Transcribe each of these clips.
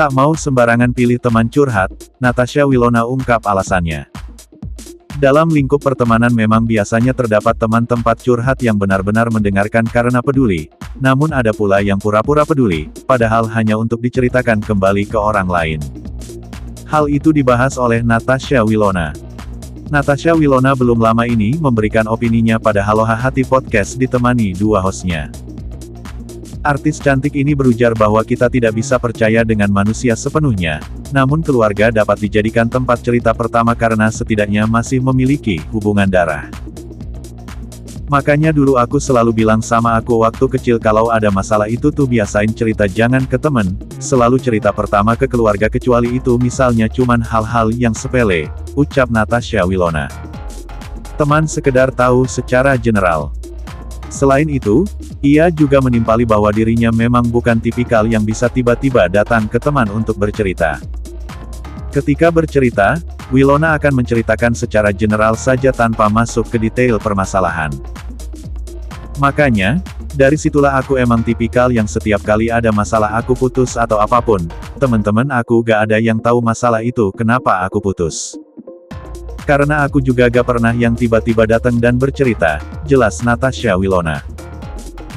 Tak mau sembarangan pilih teman curhat, Natasha Wilona ungkap alasannya. Dalam lingkup pertemanan memang biasanya terdapat teman tempat curhat yang benar-benar mendengarkan karena peduli, namun ada pula yang pura-pura peduli, padahal hanya untuk diceritakan kembali ke orang lain. Hal itu dibahas oleh Natasha Wilona. Natasha Wilona belum lama ini memberikan opininya pada Haloha Hati Podcast ditemani dua hostnya. Artis cantik ini berujar bahwa kita tidak bisa percaya dengan manusia sepenuhnya, namun keluarga dapat dijadikan tempat cerita pertama karena setidaknya masih memiliki hubungan darah. Makanya dulu aku selalu bilang sama aku waktu kecil kalau ada masalah itu tuh biasain cerita jangan ke temen, selalu cerita pertama ke keluarga kecuali itu misalnya cuman hal-hal yang sepele, ucap Natasha Wilona. Teman sekedar tahu secara general. Selain itu, ia juga menimpali bahwa dirinya memang bukan tipikal yang bisa tiba-tiba datang ke teman untuk bercerita. Ketika bercerita, Wilona akan menceritakan secara general saja tanpa masuk ke detail permasalahan. Makanya, dari situlah aku emang tipikal yang setiap kali ada masalah aku putus atau apapun, teman-teman aku gak ada yang tahu masalah itu kenapa aku putus. Karena aku juga gak pernah yang tiba-tiba datang dan bercerita, jelas Natasha Wilona.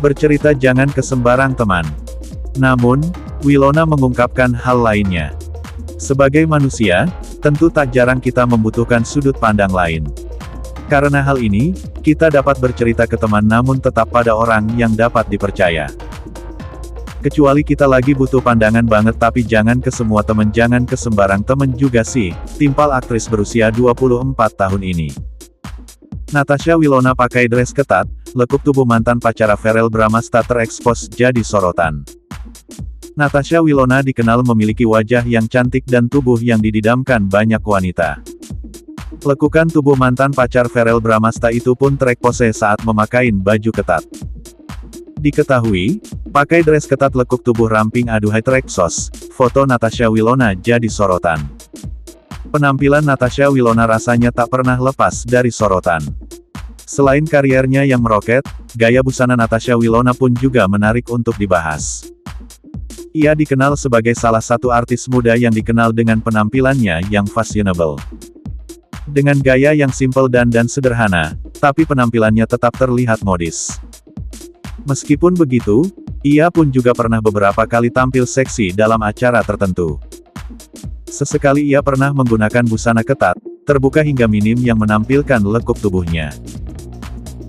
Bercerita jangan ke sembarang teman. Namun, Wilona mengungkapkan hal lainnya. Sebagai manusia, tentu tak jarang kita membutuhkan sudut pandang lain. Karena hal ini, kita dapat bercerita ke teman namun tetap pada orang yang dapat dipercaya. Kecuali kita lagi butuh pandangan banget tapi jangan ke semua temen jangan ke sembarang temen juga sih, timpal aktris berusia 24 tahun ini. Natasha Wilona pakai dress ketat, lekuk tubuh mantan pacara Verrell Bramasta terekspos jadi sorotan. Natasha Wilona dikenal memiliki wajah yang cantik dan tubuh yang dididamkan banyak wanita. Lekukan tubuh mantan pacar Verrell Bramasta itu pun terekspos saat memakai baju ketat. Diketahui, pakai dress ketat lekuk tubuh ramping aduhai terekspos, foto Natasha Wilona jadi sorotan. Penampilan Natasha Wilona rasanya tak pernah lepas dari sorotan. Selain kariernya yang meroket, gaya busana Natasha Wilona pun juga menarik untuk dibahas. Ia dikenal sebagai salah satu artis muda yang dikenal dengan penampilannya yang fashionable. Dengan gaya yang simple dan sederhana, tapi penampilannya tetap terlihat modis. Meskipun begitu, ia pun juga pernah beberapa kali tampil seksi dalam acara tertentu. Sesekali ia pernah menggunakan busana ketat, terbuka hingga minim yang menampilkan lekuk tubuhnya.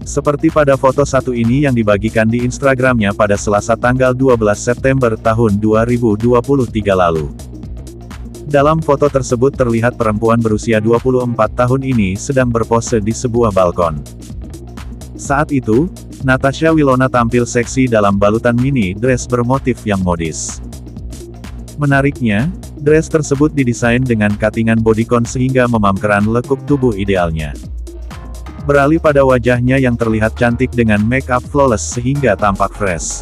Seperti pada foto satu ini yang dibagikan di Instagramnya pada Selasa tanggal 12 September tahun 2023 lalu. Dalam foto tersebut terlihat perempuan berusia 24 tahun ini sedang berpose di sebuah balkon. Saat itu, Natasha Wilona tampil seksi dalam balutan mini dress bermotif yang modis. Menariknya, dress tersebut didesain dengan cuttingan bodycon sehingga memamkerkan lekuk tubuh idealnya. Beralih pada wajahnya yang terlihat cantik dengan make up flawless sehingga tampak fresh.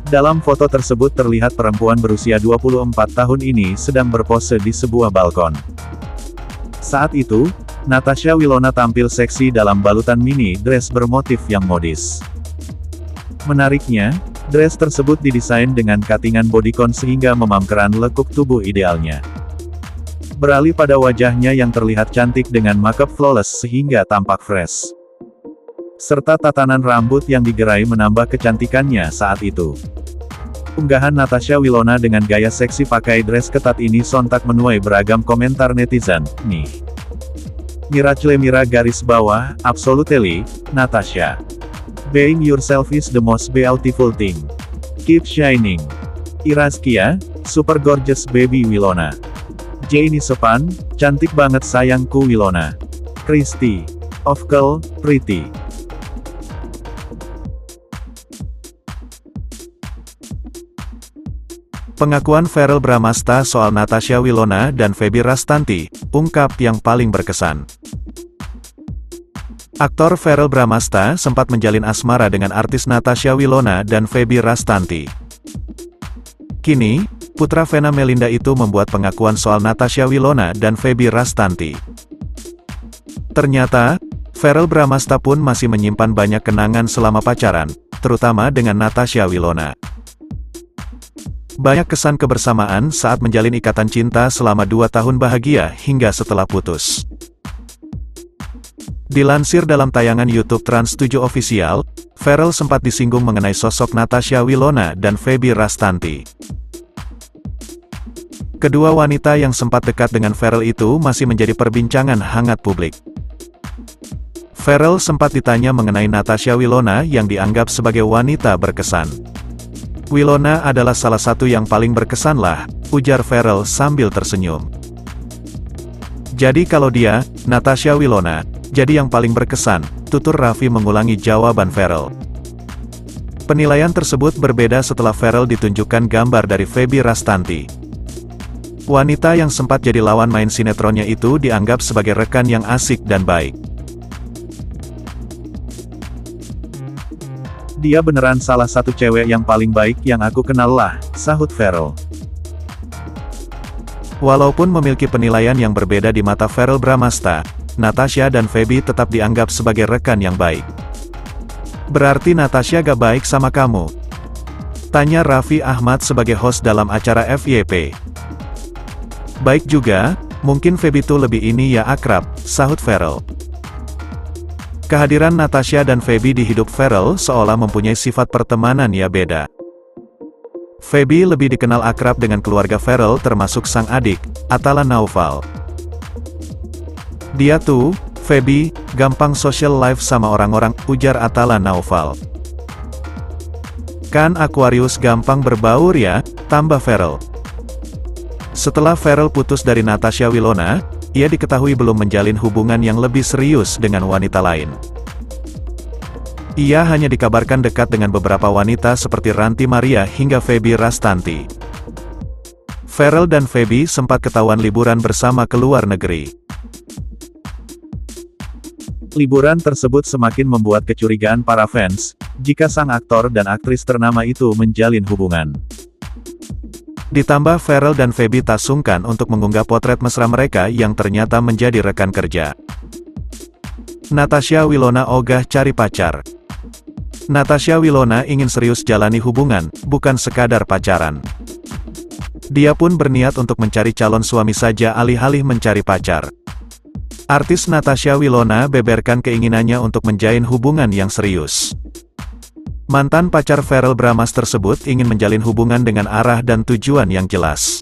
Dalam foto tersebut terlihat perempuan berusia 24 tahun ini sedang berpose di sebuah balkon. Saat itu, Natasha Wilona tampil seksi dalam balutan mini dress bermotif yang modis. Menariknya, dress tersebut didesain dengan cuttingan bodycon sehingga memamkerkan lekuk tubuh idealnya. Beralih pada wajahnya yang terlihat cantik dengan makeup flawless sehingga tampak fresh. Serta tatanan rambut yang digerai menambah kecantikannya saat itu. Unggahan Natasha Wilona dengan gaya seksi pakai dress ketat ini sontak menuai beragam komentar netizen, nih. Mira garis bawah, absolutely, Natasha. Being yourself is the most beautiful thing. Keep shining. Irazkia, super gorgeous baby Wilona. Janie Sepan, cantik banget sayangku Wilona. Christy, Ofkel, pretty. Pengakuan Verrell Bramasta soal Natasha Wilona dan Feby Rastanti, ungkap yang paling berkesan. Aktor Verrell Bramasta sempat menjalin asmara dengan artis Natasha Wilona dan Feby Rastanti. Kini, putra Vena Melinda itu membuat pengakuan soal Natasha Wilona dan Feby Rastanti. Ternyata, Verrell Bramasta pun masih menyimpan banyak kenangan selama pacaran, terutama dengan Natasha Wilona. Banyak kesan kebersamaan saat menjalin ikatan cinta selama 2 tahun bahagia hingga setelah putus. Dilansir dalam tayangan YouTube Trans 7 Official, Ferrell sempat disinggung mengenai sosok Natasha Wilona dan Feby Rastanti. Kedua wanita yang sempat dekat dengan Ferrell itu masih menjadi perbincangan hangat publik. Ferrell sempat ditanya mengenai Natasha Wilona yang dianggap sebagai wanita berkesan. "Wilona adalah salah satu yang paling berkesan lah," ujar Ferrell sambil tersenyum. "Jadi kalau dia, Natasha Wilona, jadi yang paling berkesan," tutur Raffi mengulangi jawaban Ferrell. Penilaian tersebut berbeda setelah Ferrell ditunjukkan gambar dari Feby Rastanti. Wanita yang sempat jadi lawan main sinetronnya itu dianggap sebagai rekan yang asik dan baik. "Dia beneran salah satu cewek yang paling baik yang aku kenal lah," sahut Ferrell. Walaupun memiliki penilaian yang berbeda di mata Verrell Bramasta, Natasha dan Feby tetap dianggap sebagai rekan yang baik. "Berarti Natasha gak baik sama kamu?" tanya Raffi Ahmad sebagai host dalam acara FYP. "Baik juga, mungkin Feby tuh lebih ini ya akrab," sahut Verrell. Kehadiran Natasha dan Feby di hidup Ferrell seolah mempunyai sifat pertemanan ya beda. Feby lebih dikenal akrab dengan keluarga Ferrell termasuk sang adik, Atala Naufal. "Dia tuh, Feby, gampang social life sama orang-orang," ujar Atala Naufal. "Kan Aquarius gampang berbaur ya," tambah Ferrell. Setelah Ferrell putus dari Natasha Wilona, ia diketahui belum menjalin hubungan yang lebih serius dengan wanita lain. Ia hanya dikabarkan dekat dengan beberapa wanita seperti Ranti Maria hingga Feby Rastanti. Ferrell dan Feby sempat ketahuan liburan bersama ke luar negeri. Liburan tersebut semakin membuat kecurigaan para fans, jika sang aktor dan aktris ternama itu menjalin hubungan. Ditambah Ferrell dan Feby tak sungkan untuk mengunggah potret mesra mereka yang ternyata menjadi rekan kerja. Natasha Wilona ogah cari pacar. Natasha Wilona ingin serius jalani hubungan, bukan sekadar pacaran. Dia pun berniat untuk mencari calon suami saja alih-alih mencari pacar. Artis Natasha Wilona beberkan keinginannya untuk menjalin hubungan yang serius. Mantan pacar Verrell Bramasta tersebut ingin menjalin hubungan dengan arah dan tujuan yang jelas.